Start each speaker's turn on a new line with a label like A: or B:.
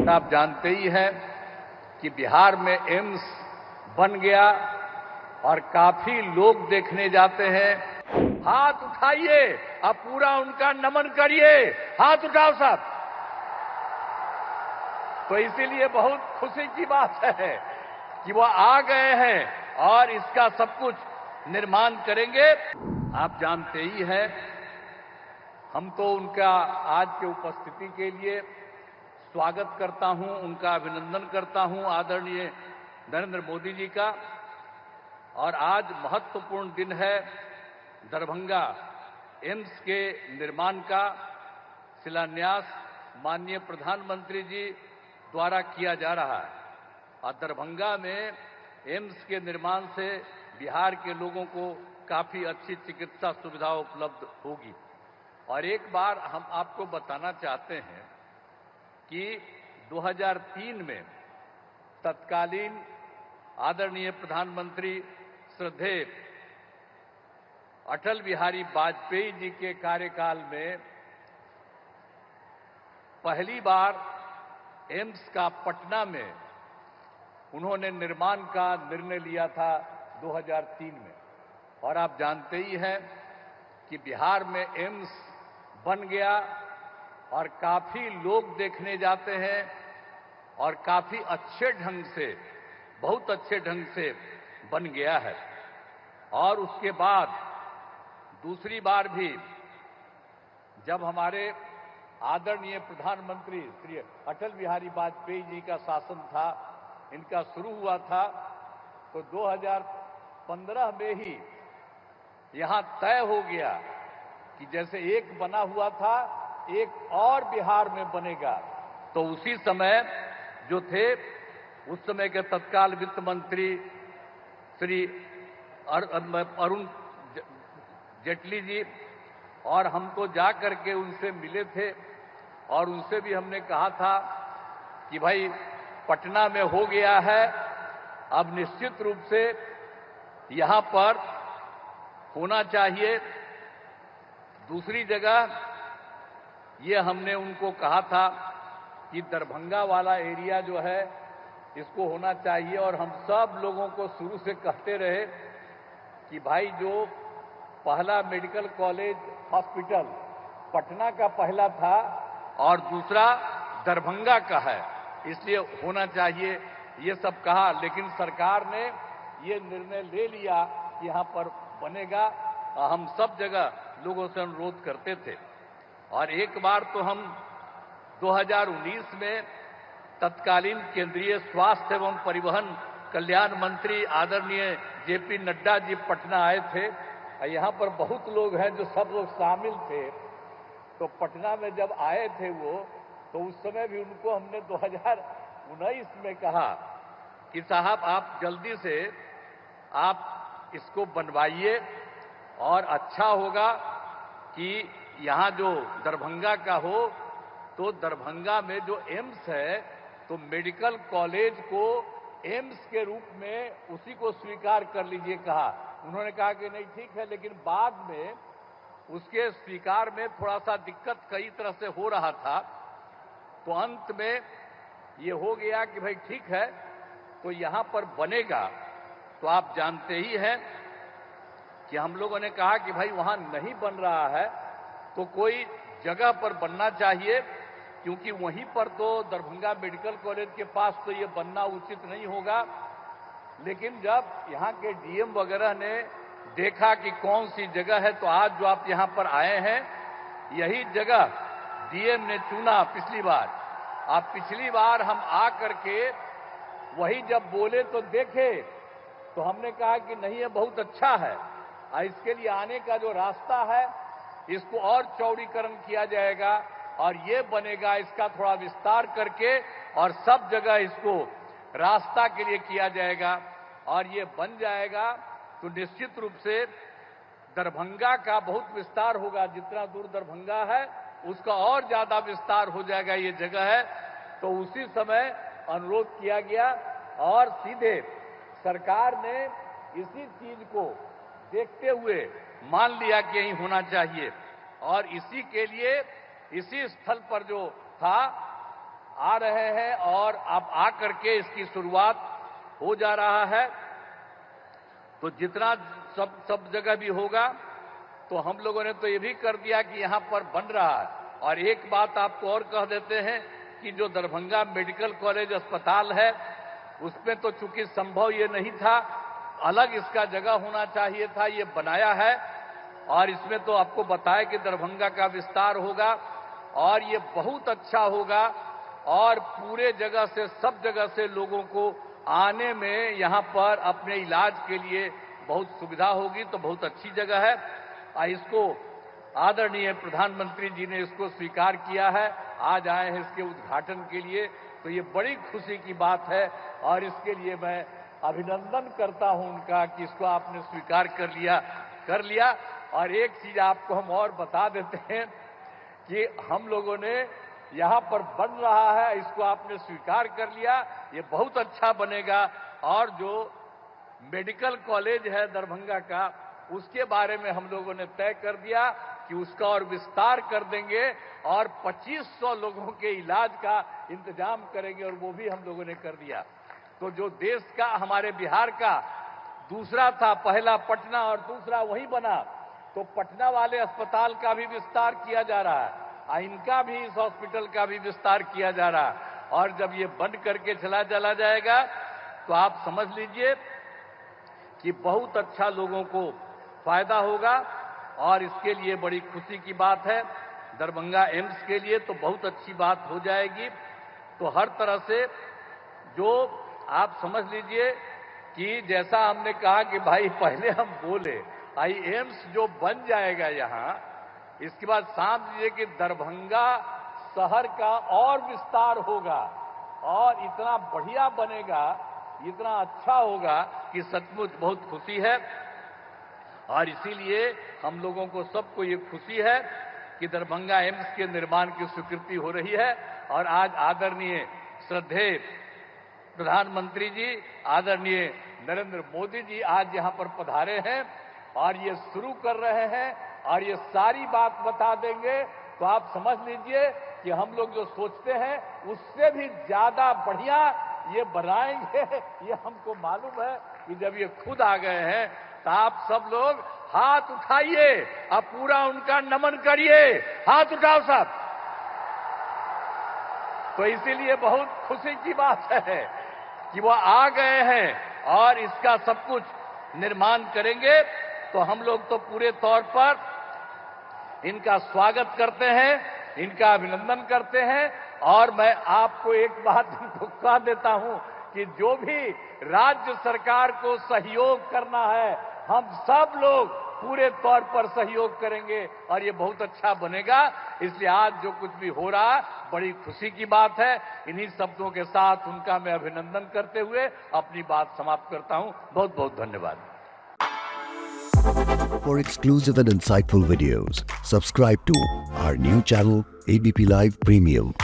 A: आप जानते ही हैं कि बिहार में एम्स बन गया और काफी लोग देखने जाते हैं। हाथ उठाइए, अब पूरा उनका नमन करिए। हाथ उठाओ साहब। तो इसीलिए बहुत खुशी की बात है कि वो आ गए हैं और इसका सब कुछ निर्माण करेंगे। आप जानते ही हैं, हम तो उनका आज के उपस्थिति के लिए स्वागत करता हूं, उनका अभिनंदन करता हूं, आदरणीय नरेंद्र मोदी जी का। और आज महत्वपूर्ण दिन है, दरभंगा एम्स के निर्माण का शिलान्यास माननीय प्रधानमंत्री जी द्वारा किया जा रहा है। और दरभंगा में एम्स के निर्माण से बिहार के लोगों को काफी अच्छी चिकित्सा सुविधा उपलब्ध होगी। और एक बार हम आपको बताना चाहते हैं कि 2003 में तत्कालीन आदरणीय प्रधानमंत्री श्रद्धेय अटल बिहारी वाजपेयी जी के कार्यकाल में पहली बार एम्स का पटना में उन्होंने निर्माण का निर्णय लिया था 2003 में। और आप जानते ही हैं कि बिहार में एम्स बन गया और काफी लोग देखने जाते हैं और काफी अच्छे ढंग से, बहुत अच्छे ढंग से बन गया है। और उसके बाद दूसरी बार भी जब हमारे आदरणीय प्रधानमंत्री श्री अटल बिहारी वाजपेयी जी का शासन था, इनका शुरू हुआ था, तो 2015 में ही यहां तय हो गया कि जैसे एक बना हुआ था, एक और बिहार में बनेगा। तो उसी समय जो थे, उस समय के तत्काल वित्त मंत्री श्री अरुण जेटली जी और हम तो जा करके उनसे मिले थे और उनसे भी हमने कहा था कि भाई पटना में हो गया है, अब निश्चित रूप से यहां पर होना चाहिए। दूसरी जगह ये हमने उनको कहा था कि दरभंगा वाला एरिया जो है इसको होना चाहिए। और हम सब लोगों को शुरू से कहते रहे कि भाई जो पहला मेडिकल कॉलेज हॉस्पिटल पटना का पहला था और दूसरा दरभंगा का है, इसलिए होना चाहिए, ये सब कहा। लेकिन सरकार ने ये निर्णय ले लिया कि यहां पर बनेगा। हम सब जगह लोगों से अनुरोध करते थे। और एक बार तो हम 2019 में तत्कालीन केंद्रीय स्वास्थ्य एवं परिवहन कल्याण मंत्री आदरणीय जेपी नड्डा जी पटना आए थे। यहाँ पर बहुत लोग हैं जो सब लोग शामिल थे। तो पटना में जब आए थे वो, तो उस समय भी उनको हमने 2019 में कहा कि साहब आप जल्दी से आप इसको बनवाइए और अच्छा होगा कि यहाँ जो दरभंगा का हो, तो दरभंगा में जो एम्स है तो मेडिकल कॉलेज को एम्स के रूप में उसी को स्वीकार कर लीजिए कहा। उन्होंने कहा कि नहीं ठीक है, लेकिन बाद में उसके स्वीकार में थोड़ा सा दिक्कत कई तरह से हो रहा था। तो अंत में ये हो गया कि भाई ठीक है, तो यहां पर बनेगा। तो आप जानते ही हैं कि हम लोगों ने कहा कि भाई वहां नहीं बन रहा है तो कोई जगह पर बनना चाहिए, क्योंकि वहीं पर तो दरभंगा मेडिकल कॉलेज के पास तो ये बनना उचित नहीं होगा। लेकिन जब यहाँ के डीएम वगैरह ने देखा कि कौन सी जगह है, तो आज जो आप यहाँ पर आए हैं, यही जगह डीएम ने चुना पिछली बार। आप पिछली बार हम आ करके वही जब बोले तो देखे, तो हमने कहा कि नहीं ये बहुत अच्छा है, इसके लिए आने का जो रास्ता है इसको और चौड़ीकरण किया जाएगा और ये बनेगा, इसका थोड़ा विस्तार करके और सब जगह इसको रास्ता के लिए किया जाएगा और ये बन जाएगा। तो निश्चित रूप से दरभंगा का बहुत विस्तार होगा, जितना दूर दरभंगा है उसका और ज्यादा विस्तार हो जाएगा ये जगह है। तो उसी समय अनुरोध किया गया और सीधे सरकार ने इसी चीज को देखते हुए मान लिया कि यही होना चाहिए। और इसी के लिए इसी स्थल पर जो था आ रहे हैं और अब आ करके इसकी शुरुआत हो जा रहा है। तो जितना सब जगह भी होगा, तो हम लोगों ने तो ये भी कर दिया कि यहां पर बन रहा है। और एक बात आपको और कह देते हैं कि जो दरभंगा मेडिकल कॉलेज अस्पताल है, उसमें तो चूंकि संभव ये नहीं था, अलग इसका जगह होना चाहिए था, ये बनाया है। और इसमें तो आपको बताया कि दरभंगा का विस्तार होगा और ये बहुत अच्छा होगा और पूरे जगह से, सब जगह से लोगों को आने में यहां पर अपने इलाज के लिए बहुत सुविधा होगी। तो बहुत अच्छी जगह है। इसको आदरणीय प्रधानमंत्री जी ने इसको स्वीकार किया है, आज आए हैं इसके उद्घाटन के लिए। तो ये बड़ी खुशी की बात है और इसके लिए मैं अभिनंदन करता हूं उनका कि इसको आपने स्वीकार कर लिया। और एक चीज आपको हम और बता देते हैं कि हम लोगों ने यहां पर बन रहा है, इसको आपने स्वीकार कर लिया, ये बहुत अच्छा बनेगा। और जो मेडिकल कॉलेज है दरभंगा का, उसके बारे में हम लोगों ने तय कर दिया कि उसका और विस्तार कर देंगे और 2500 लोगों के इलाज का इंतजाम करेंगे, और वो भी हम लोगों ने कर दिया। तो जो देश का, हमारे बिहार का दूसरा था, पहला पटना और दूसरा वहीं बना, तो पटना वाले अस्पताल का भी विस्तार किया जा रहा है, इनका भी, इस हॉस्पिटल का भी विस्तार किया जा रहा है। और जब ये बंद करके चला जाएगा तो आप समझ लीजिए कि बहुत अच्छा लोगों को फायदा होगा। और इसके लिए बड़ी खुशी की बात है दरभंगा एम्स के लिए, तो बहुत अच्छी बात हो जाएगी। तो हर तरह से जो आप समझ लीजिए कि जैसा हमने कहा कि भाई पहले हम बोले, एम्स जो बन जाएगा यहां, इसके बाद समझ लीजिए कि दरभंगा शहर का और विस्तार होगा और इतना बढ़िया बनेगा, इतना अच्छा होगा कि सचमुच बहुत खुशी है। और इसीलिए हम लोगों को सबको ये खुशी है कि दरभंगा एम्स के निर्माण की स्वीकृति हो रही है। और आज आदरणीय श्रद्धेय प्रधानमंत्री जी, आदरणीय नरेंद्र मोदी जी आज यहां पर पधारे हैं और ये शुरू कर रहे हैं और ये सारी बात बता देंगे। तो आप समझ लीजिए कि हम लोग जो सोचते हैं उससे भी ज्यादा बढ़िया ये बनाएंगे, ये हमको मालूम है कि जब ये खुद आ गए हैं तो आप सब लोग हाथ उठाइए और पूरा उनका नमन करिए। हाथ उठाओ सब। तो इसीलिए बहुत खुशी की बात है कि वो आ गए हैं और इसका सब कुछ निर्माण करेंगे। तो हम लोग तो पूरे तौर पर इनका स्वागत करते हैं, इनका अभिनंदन करते हैं। और मैं आपको एक बात कह देता हूं कि जो भी राज्य सरकार को सहयोग करना है, हम सब लोग पूरे तौर पर सहयोग करेंगे और ये बहुत अच्छा बनेगा। इसलिए आज जो कुछ भी हो रहा है बड़ी खुशी की बात है। इन्हीं शब्दों के साथ उनका मैं अभिनंदन करते हुए अपनी बात समाप्त करता हूं। बहुत बहुत धन्यवाद।
B: For exclusive and insightful videos, subscribe to our new channel ABP Live Premium.